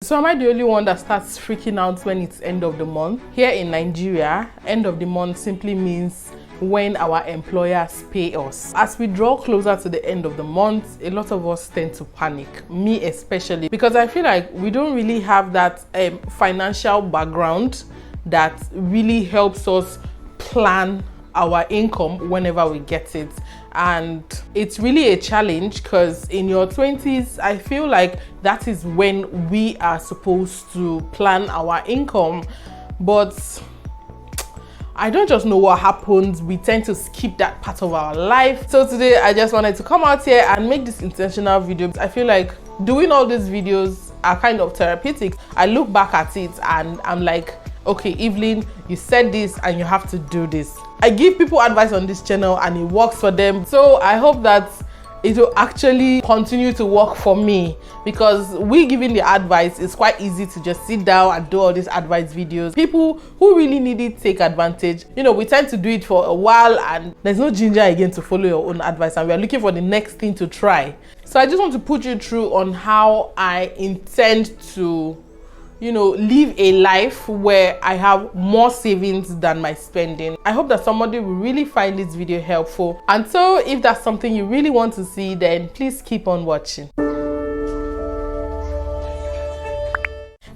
So am I the only one that starts freaking out when it's end of the month? Here in Nigeria, end of the month simply means when our employers pay us. As we draw closer to the end of the month, a lot of us tend to panic, me especially, because I feel like we don't really have that financial background that really helps us plan our income whenever we get it. And it's really a challenge because in your 20s, I feel like that is when we are supposed to plan our income. But I don't just know what happens. We tend to skip that part of our life. So today I just wanted to come out here and make this intentional video. I feel like doing all these videos are kind of therapeutic. I look back at it and I'm like, okay, Evelyn, you said this and you have to do this. I give people advice on this channel and it works for them. So I hope that it will actually continue to work for me, because we giving the advice is quite easy to just sit down and do all these advice videos. People who really need it take advantage. You know, we tend to do it for a while and there's no ginger again to follow your own advice, and we are looking for the next thing to try. So I just want to put you through on how I intend to, you know, live a life where I have more savings than my spending. I hope that somebody will really find this video helpful. And so if that's something you really want to see, then please keep on watching.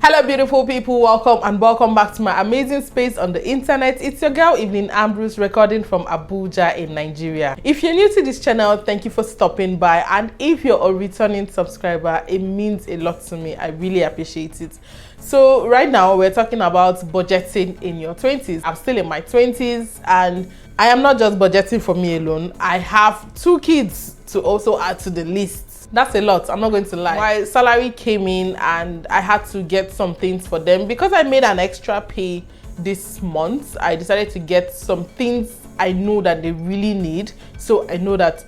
Hello beautiful people, welcome back to my amazing space on the internet. It's your girl Evelyn Ambrose, recording from Abuja in Nigeria. If you're new to this channel, thank you for stopping by, and if you're a returning subscriber, it means a lot to me. I really appreciate it. So right now we're talking about budgeting in your 20s. I'm still in my 20s and I am not just budgeting for me alone. I have 2 kids to also add to the list. That's a lot, I'm not going to lie. My salary came in and I had to get some things for them. Because I made an extra pay this month, I decided to get some things I know that they really need. So I know that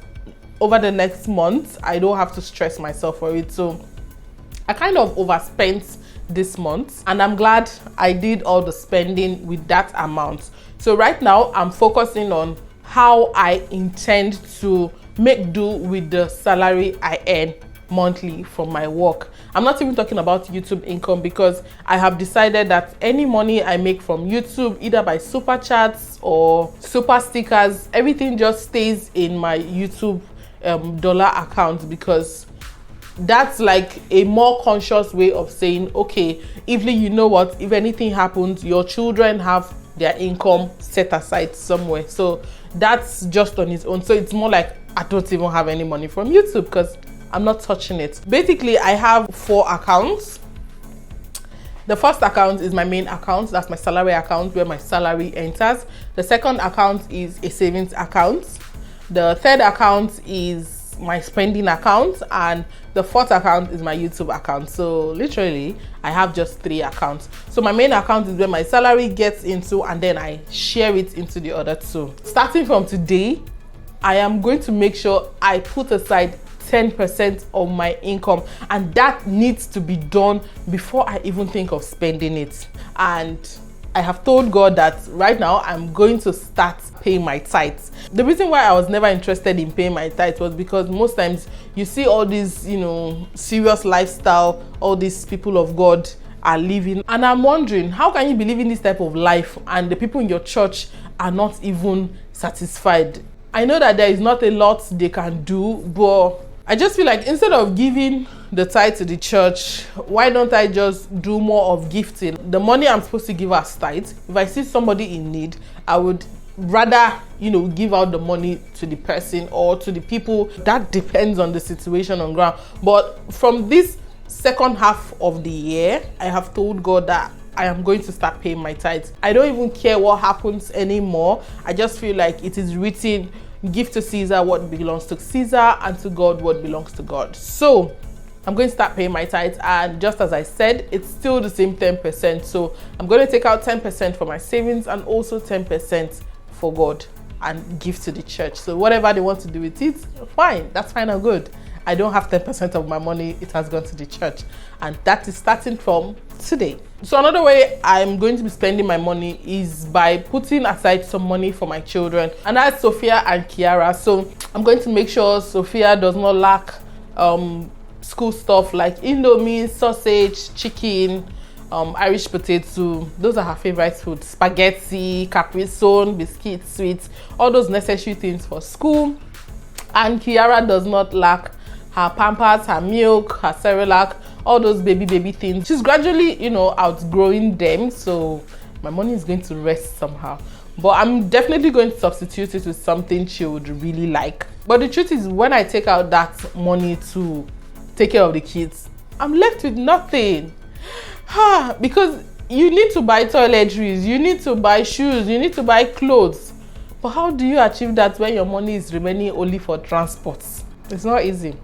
over the next month, I don't have to stress myself for it. So I kind of overspent this month and I'm glad I did all the spending with that amount. So right now I'm focusing on how I intend to make do with the salary I earn monthly from my work. I'm not even talking about YouTube income, because I have decided that any money I make from YouTube, either by super chats or super stickers, everything just stays in my YouTube dollar account, because that's like a more conscious way of saying, okay, Evelyn, you know what, if anything happens, your children have their income set aside somewhere. So that's just on its own. So it's more like I don't even have any money from YouTube because I'm not touching it. Basically, I have 4 accounts. The first account is my main account. That's my salary account where my salary enters. The second account is a savings account. The third account is my spending account, and the fourth account is my YouTube account. So literally I have just 3 accounts. So my main account is where my salary gets into, and then I share it into the other 2. Starting from today, I am going to make sure I put aside 10% of my income, and that needs to be done before I even think of spending it. And I have told God that right now I'm going to start paying my tithes. The reason why I was never interested in paying my tithes was because most times you see all these, you know, serious lifestyle, all these people of God are living, and I'm wondering, how can you be living this type of life and the people in your church are not even satisfied? I know that there is not a lot they can do, but I just feel like instead of giving the tithe to the church, why don't I just do more of gifting? The money I'm supposed to give as tithe, if I see somebody in need, I would rather, you know, give out the money to the person or to the people. That depends on the situation on ground. But from this second half of the year, I have told God that I am going to start paying my tithes. I don't even care what happens anymore. I just feel like it is written, give to Caesar what belongs to Caesar, and to God what belongs to God. So I'm going to start paying my tithes, and just as I said, it's still the same 10%. So I'm going to take out 10% for my savings and also 10% for God and give to the church. So whatever they want to do with it, fine, that's fine and good. I don't have 10% of my money, it has gone to the church, and that is starting from today. So another way I'm going to be spending my money is by putting aside some money for my children, and that's Sophia and Kiara. So I'm going to make sure Sophia does not lack school stuff like indomie, sausage, chicken, Irish potato. Those are her favorite foods. Spaghetti, caprisone, biscuits, sweets, all those necessary things for school. And Kiara does not lack her Pampers, her milk, her Cerelac, all those baby things. She's gradually, you know, outgrowing them, so my money is going to rest somehow. But I'm definitely going to substitute it with something she would really like. But the truth is, when I take out that money to take care of the kids, I'm left with nothing. Because you need to buy toiletries, you need to buy shoes, you need to buy clothes. But how do you achieve that when your money is remaining only for transport? It's not easy.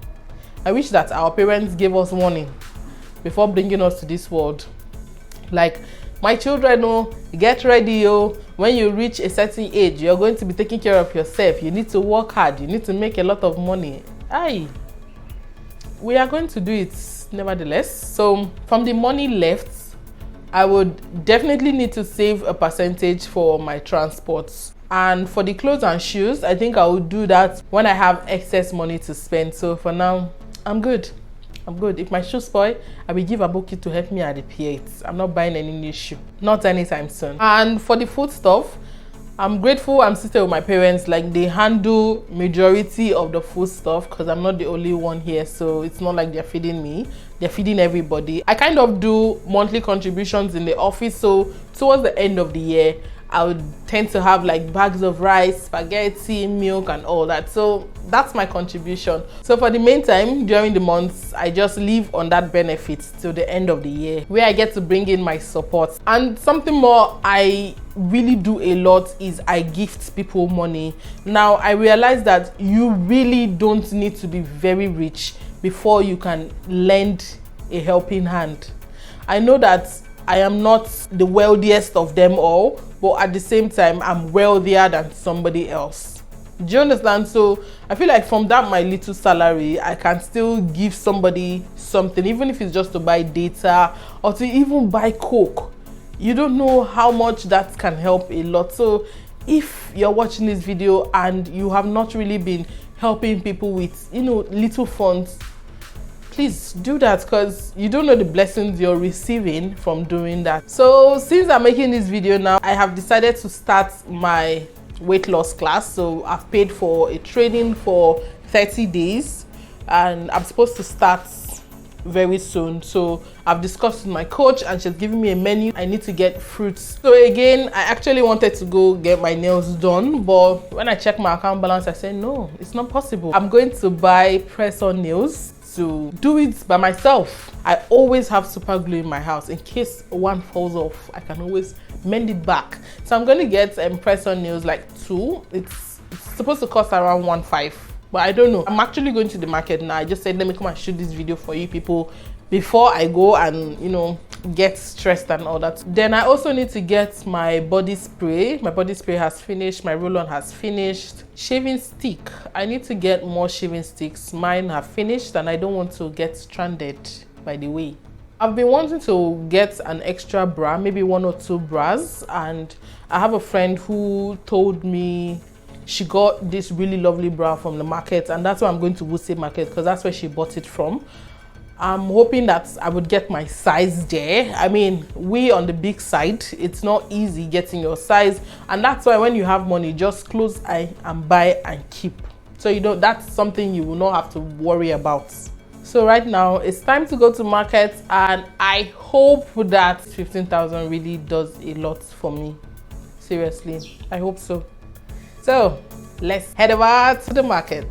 I wish that our parents gave us warning before bringing us to this world. Like, my children, oh, get ready, oh. When you reach a certain age, you're going to be taking care of yourself. You need to work hard. You need to make a lot of money. Aye. We are going to do it nevertheless. So from the money left, I would definitely need to save a percentage for my transport. And for the clothes and shoes, I think I will do that when I have excess money to spend. So for now, I'm good. I'm good. If my shoes spoil, I will give Aboki to help me and repair it. I'm not buying any new shoe. Not anytime soon. And for the food stuff, I'm grateful I'm sitting with my parents. Like, they handle majority of the food stuff because I'm not the only one here. So it's not like they're feeding me. They're feeding everybody. I kind of do monthly contributions in the office. So towards the end of the year, I would tend to have like bags of rice, spaghetti, milk and all that. So that's my contribution. So for the meantime, during the months, I just live on that benefit till the end of the year, where I get to bring in my support. And something more I really do a lot is I gift people money. Now I realize that you really don't need to be very rich before you can lend a helping hand. I know that I am not the wealthiest of them all, but at the same time, I'm wealthier than somebody else. Do you understand? So I feel like from that my little salary, I can still give somebody something, even if it's just to buy data or to even buy Coke. You don't know how much that can help a lot. So if you're watching this video and you have not really been helping people with, you know, little funds, please do that, because you don't know the blessings you're receiving from doing that. So since I'm making this video now, I have decided to start my weight loss class. So I've paid for a training for 30 days and I'm supposed to start very soon. So I've discussed with my coach and she's giving me a menu. I need to get fruits. So again, I actually wanted to go get my nails done, but when I checked my account balance, I said no, it's not possible. I'm going to buy press-on nails to do it by myself. I always have super glue in my house in case one falls off. I can always mend it back. So I'm going to get press-on nails, like 2. It's supposed to cost around 1.5, but I don't know. I'm actually going to the market now. I just said let me come and shoot this video for you people before I go and, you know, get stressed and all that. Then I also need to get my body spray. My body spray has finished. My roll-on has finished. Shaving stick. I need to get more shaving sticks. Mine have finished and I don't want to get stranded by the way. I've been wanting to get an extra bra, maybe 1 or 2 bras, and I have a friend who told me she got this really lovely bra from the market, and that's why I'm going to Wuse Market because that's where she bought it from. I'm hoping that I would get my size there. I mean, we on the big side, it's not easy getting your size, and that's why when you have money, just close eye and buy and keep. So you know, that's something you will not have to worry about. So right now it's time to go to market, and I hope that 15,000 really does a lot for me. Seriously, I hope so. So let's head over to the market.